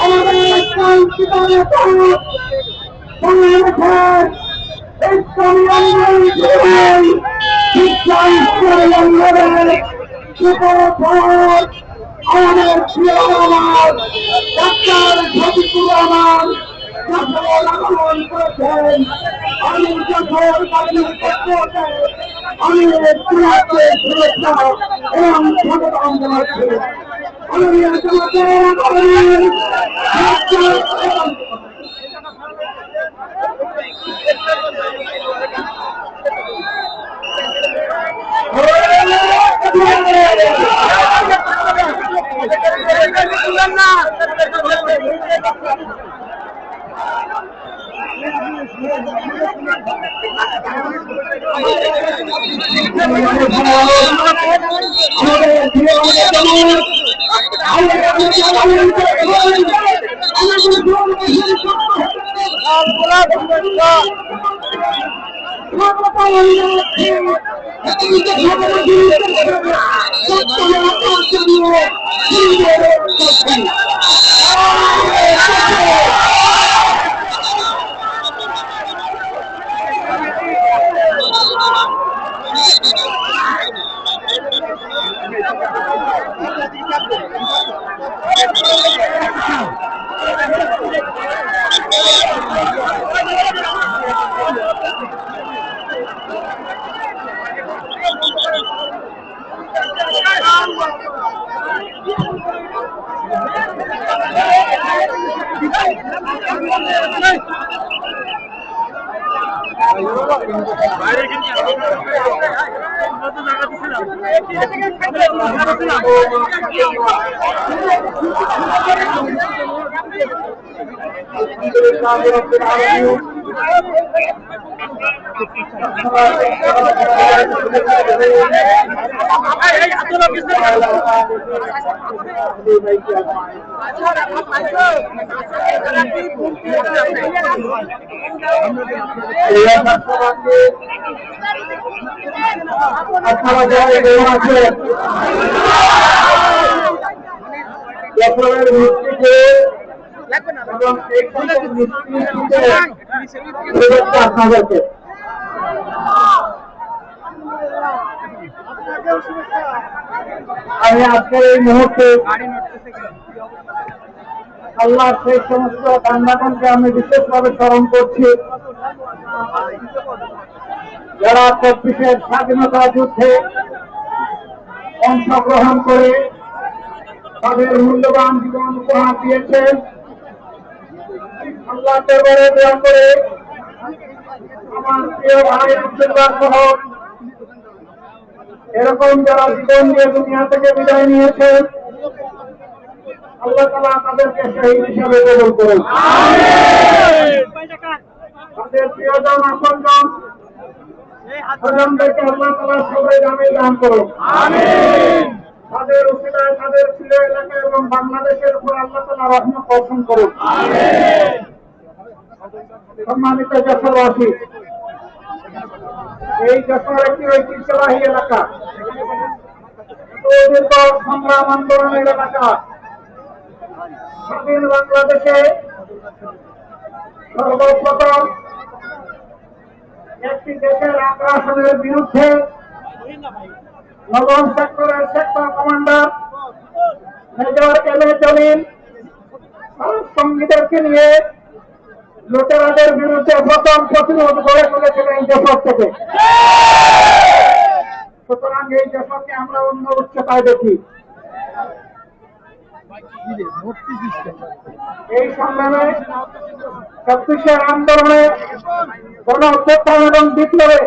আমাদের কাঙ্ক্ষিত নেতা বাংলাদেশের ইসলামী আন্দোলন আন্দোলনের সুপথর আমাদের প্রিয় রহমান ডাক্তার শফিকুর রহমান যশোর আগমন করেছেন। আমি যশোর বাড়ির পক্ষে আমি চূড়াকে শুভেচ্ছা এবং স্বাগতম জানাচ্ছি। আমি আজকের এই মুহূর্তে আল্লাহ সেই সমস্ত বান্দাগণকে আমি বিশেষভাবে স্মরণ করছি যারা 24-এর স্বাধীনতা যুদ্ধে অংশগ্রহণ করে তাদের মূল্যবান জীবন উপহার দিয়েছেন। আল্লাহ দরবারে দোয়া করে আমার প্রিয় ভাই আব্দুল্লাহ সহ এরকম যারা জীবন দিয়ে দুনিয়া থেকে বিদায় নিয়েছেন আল্লাহ তাআলা তাদেরকে শহীদ হিসাবে কবুল করুন। তাদের প্রিয়জন আপনজন স্বজনদেরকে আল্লাহ তাআলা সবাই জামিল দান করুন। তাদের উসিলায় তাদের প্রিয় এলাকা এবং বাংলাদেশের উপর আল্লাহ তাআলা রহমত বর্ষণ করুন। সম্মানিত যশোরবাসী, এই যশোর একটি ঐতিহ্যবাহী এলাকা, দীর্ঘ সংগ্রাম আন্দোলনের এলাকা। স্বাধীন বাংলাদেশে সর্বপ্রথম একটি দেশের আগ্রাসনের বিরুদ্ধে নবম সেক্টরের sector commander major M A Jalil সঙ্গীদেরকে নিয়ে লুটেরাদের বিরুদ্ধে প্রথম প্রতিরোধ গড়ে তুলেছিলেন যশোর থেকে। সুতরাং এই যশোরকে আমরা অন্য উচ্চতায় দেখি। এই সংগ্রামে 24-এর আন্দোলনে গণ অভ্যুত্থান এবং বিপ্লবে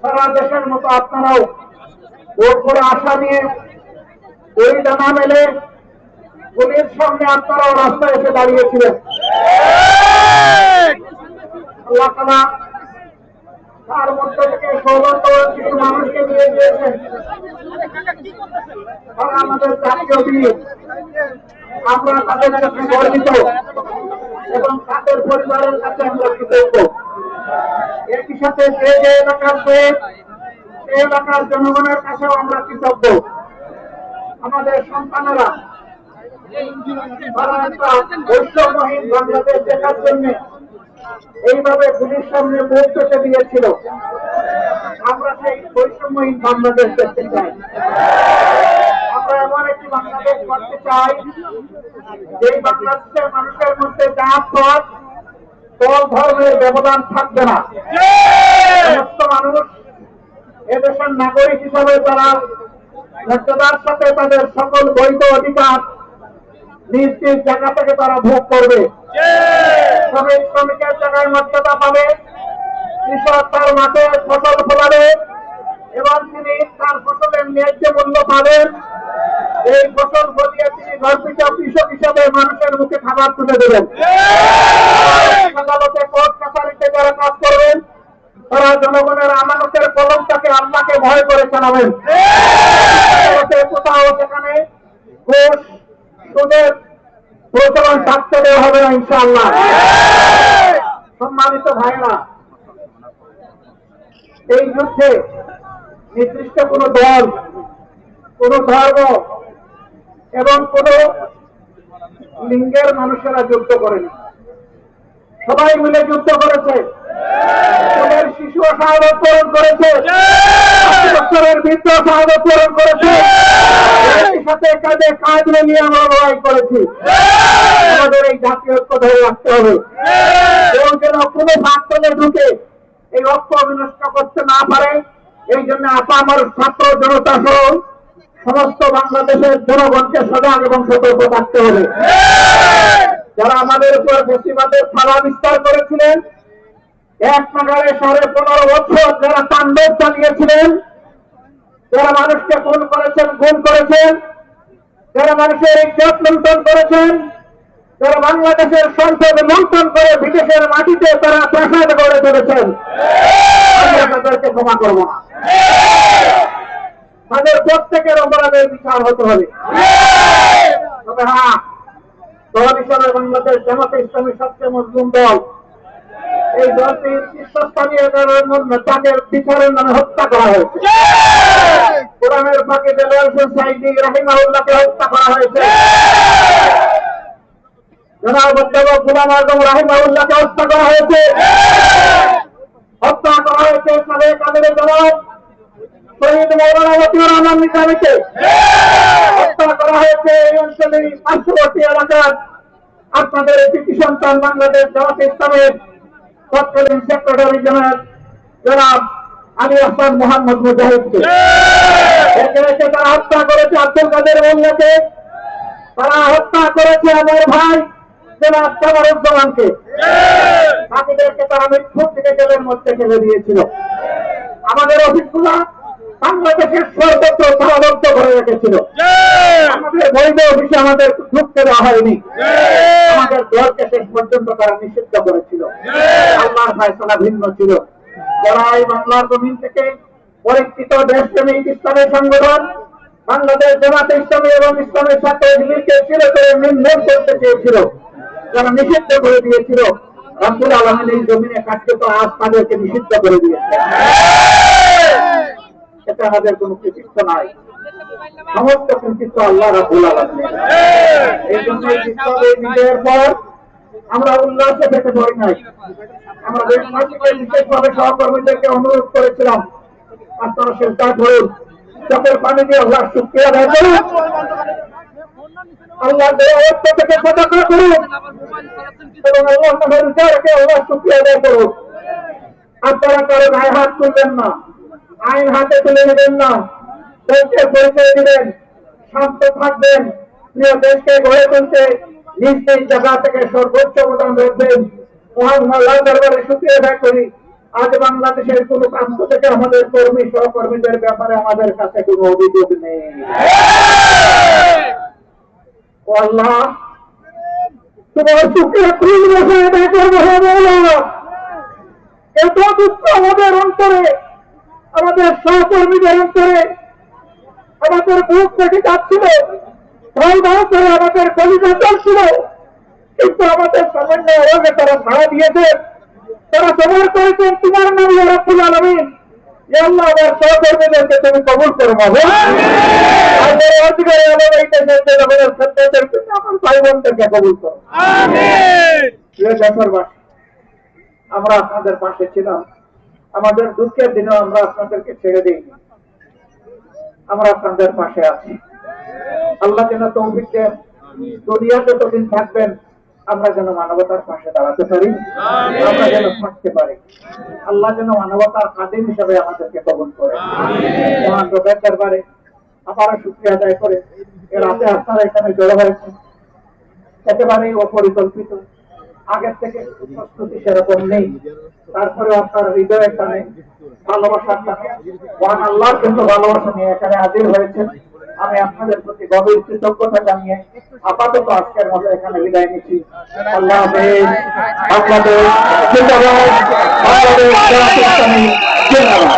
সারা দেশের মতো আপনারাও ভোট করে আশা নিয়ে ওই ডানা মেলে পুলিশ সামনে আপনারাও রাস্তায় এসে দাঁড়িয়েছিলেন। আল্লাহ তাআলা তার মধ্য থেকে সৌভাগ্য কিছু মানুষকে নিয়ে গিয়েছেন তারা আমাদের জাতীয় বীর। আমরা তাদের কাছে গর্বিত এবং তাদের পরিবারের কাছে আমরা কৃতজ্ঞ। একই সাথে যে যে এলাকার সেই এলাকার জনগণের কাছেও আমরা কৃতজ্ঞ। আমাদের সন্তানেরা তারা একটা বৈষম্যহীন বাংলাদেশ দেখার জন্য এইভাবে পুলিশ সামনে মুখ পেতে দিয়েছিল। আমরা সেই বৈষম্যহীন বাংলাদেশ দেখতে চাই। আমরা এমন একটি বাংলাদেশ করতে চাই যেই বাংলাদেশের মানুষের মধ্যে জাত পাত দল ধর্মের ব্যবধান থাকবে না। সমস্ত মানুষ এদেশের নাগরিক হিসাবে তারা মর্যাদার সাথে তাদের সকল বৈধ অধিকার নিজ নিজ জায়গা থেকে তারা ভোগ করবে। শ্রমিকের জায়গায় মর্যাদা পাবে, কৃষক তার মাঠে ফসল ফলাবে এবং তিনি তার ফসলের ন্যায্য মূল্য পাবেন। এই ফসল ফলিয়ে তিনি গর্বিত কৃষক হিসাবে মানুষের মুখে খাবার তুলে দেবেন। আদালতে কোর্ট কাছারিতে যারা কাজ করবেন তারা জনগণের আমানতের কলমটাকে আল্লাহকে ভয় করে চালাবেন। কোথাও সেখানে ঘুষ সুদের প্রচলন থাকতে দেওয়া হবে না ইনশাআল্লাহ। সম্মানিত ভাইরা, এই যুদ্ধে নির্দিষ্ট কোন দল, কোন ধর্ম এবং কোন লিঙ্গের মানুষেরা যুদ্ধ করেনি, সবাই মিলে যুদ্ধ করেছে। শিশু শাহাদাত বরণ করেছে, ৮০ বছরের বৃদ্ধ শাহাদাত বরণ করেছে। সাথে কাঁধে কাঁধ মিলিয়ে আমরা লড়াই করেছি। আমাদের এই জাতীয় ঐক্য ধরে রাখতে হবে। কেউ যেন কোনো ফাঁকতলে ঢুকে এই ঐক্য বিনষ্ট করতে না পারে, এই জন্য আমার ছাত্র জনতা সহ সমস্ত বাংলাদেশের জনগণকে সজাগ এবং সতর্ক থাকতে হবে। যারা আমাদের উপর বেশিবাদের থালা বিস্তার করেছিলেন, এক নাগারে 15.5 বছর যারা তাণ্ডব চালিয়েছিলেন, যারা মানুষকে খুন করেছেন, গুম করেছেন, যারা মানুষের ইজ্জত লুণ্ঠন করেছেন, যারা বাংলাদেশের সংসদ লুণ্ঠন করে বিদেশের মাটিতে তারা প্রাসাদ গড়ে তুলেছেন, আমরা তাদেরকে ক্ষমা করব না। তাদের প্রত্যেকের অপরাধের বিচার হতে হবে। তবে হ্যাঁ, দল হিসাবে বাংলাদেশ জামাতে ইসলামী সবচেয়ে মজলুম দল। এই দলটির শীর্ষস্থানীয় তাদের বিচারের নামে হত্যা করা হয়েছে। কোরআনের ফাঁকে দেলোয়ার হোসেন সাঈদী রাহিমাহুল্লাহকে হত্যা করা হয়েছে। জনাব অধ্যাপক গোলাম আজম রাহিমাহুল্লাহকে হত্যা করা হয়েছে। হত্যা করা হয়েছে সাবেক আমিরের জনাব শহীদ মওলানা মতিউর রহমান নিজামীকে। হত্যা করা হয়েছে এই অঞ্চলের পার্শ্ববর্তী এলাকার আপনাদের কৃতি সন্তান বাংলাদেশ জামাতে ইসলামের তৎকালীন সেক্রেটারি জেনারেল জনাব আলী আহসান মোহাম্মদ মুজাহিদকে। তারা হত্যা করেছে আব্দুল কাদের মোল্লাকে। তারা হত্যা করেছে আমার ভাই জনাব কামারুজ্জামানকে। বাকিদেরকে তারা মৃত্যুর থেকে জেলের মধ্যে ফেলে দিয়েছিল। আমাদের অফিসগুলা বাংলাদেশের সর্বত্র তালাবদ্ধ করে রেখেছিল। আমাদের বৈধ অফিসে আমাদের ঢুকতে দেওয়া হয়নি। আমাদের দলকে শেষ পর্যন্ত তারা নিষিদ্ধ করেছিল। আল্লাহর ফয়সালা ভিন্ন ছিল। যারা এই বাংলার জমিন থেকে পরীক্ষিত দেশপ্রেমিক ইসলামী সংগঠন বাংলাদেশ জামাতে ইসলামী এবং ইসলামের সাথে লীগকে চিরতরে নির্মূল করতে চেয়েছিল, যারা নিষিদ্ধ করে দিয়েছিল, রব্বুল আলামিন এই জমিনে কার্যত আজ তাদেরকে নিষিদ্ধ করে দিয়েছে। এটা আমাদের কোন কৃতিত্ব নাই, সমস্ত কৃতিত্ব আল্লাহ রাব্বুল আলামিনের। এই জন্য এই বিজয়ের পর আমরা উল্লাসে পেতে পারি নাই। আমরা দেশবাসীকে বিশেষভাবে সহকর্মীদেরকে অনুরোধ করেছিলাম, আপনারা চেষ্টা করুন, চোখের পানি দিয়ে আল্লাহ শুকরিয়া আদায় করুন, আল্লাহ দেওয়াত্ম থেকে সতর্ক করুন এবং আল্লাহ তাআলার বিচারকে আল্লাহ শুকরিয়া আদায় করুন। আপনারা কারো গায়ে হাত তুলবেন না, আইন হাতে তুলে নেবেন না, দেশকে পরিচয় দিবেন, শান্ত থাকবেন, প্রিয় দেশকে গড়ে তুলতে নিজ নিজ জায়গা থেকে সর্বোচ্চ অবদান রাখবেন। মহান আল্লাহর দরবারে শুকরিয়া আদায় করি, আজ বাংলাদেশের কোন প্রান্ত থেকে আমাদের কর্মী সহকর্মীদের ব্যাপারে আমাদের কাছে কোনো অভিযোগ নেই। আল্লাহ তোমার শুকরিয়া আদায় করবো। এত দুঃখ আমাদের অন্তরে, আমাদের সহকর্মীদের অন্তরে, আমাদের বুক থেকে যাচ্ছিল, ভয় ভয় করে আমাদের কলিজা চলছিল, কিন্তু আমাদের সামান্য আওয়াজে তারা সাড়া দিয়েছে। তারা সবার করেছেন তোমার নাম রব্বুল আলামিন, আল্লাহ আমার সহকর্মীদেরকে তুমি কবুল করো মাহবুব। আমাদের অধিকারী আমার এই দেশের জনগণের সন্তানদেরকে আমার ভাই বোনদেরকে কবুল করো। প্রিয় দেশবাসী, আমরা আপনাদের পাশে ছিলাম, আমাদের দুঃখের দিনেও আমরা আপনাদেরকে ছেড়ে দিই, আমরা আপনাদের পাশে আছি। আল্লাহ যেন তৌফিক দেন, দুনিয়াতে যতদিন থাকবেন আমরা যেন মানবতার পাশে দাঁড়াতে পারি, আমরা যেন থাকতে পারি। আল্লাহ যেন মানবতার খাদিম হিসাবে আমাদেরকে কবুল করে। মহান রবের দরবারে আবারও শুকরিয়া আদায় করে এর রাতে আপনারা এখানে জড়ো হয়েছেন, একেবারেই অপরিকল্পিত, আগের থেকে প্রস্তুতি সেরকম নেই, তারপরে আপনার হৃদয় এখানে ভালোবাসার টানে মহান আল্লাহর জন্য ভালোবাসা নিয়ে এখানে হাজির হয়েছেন। আমি আপনাদের প্রতি গভীর কৃতজ্ঞতা জানিয়ে আপাতত আজকের মতো এখানে বিদায় নিচ্ছি। আল্লাহ হাফেজ। বাংলাদেশ জিন্দাবাদ, বাংলাদেশ জামাত ইসলামী জিন্দাবাদ।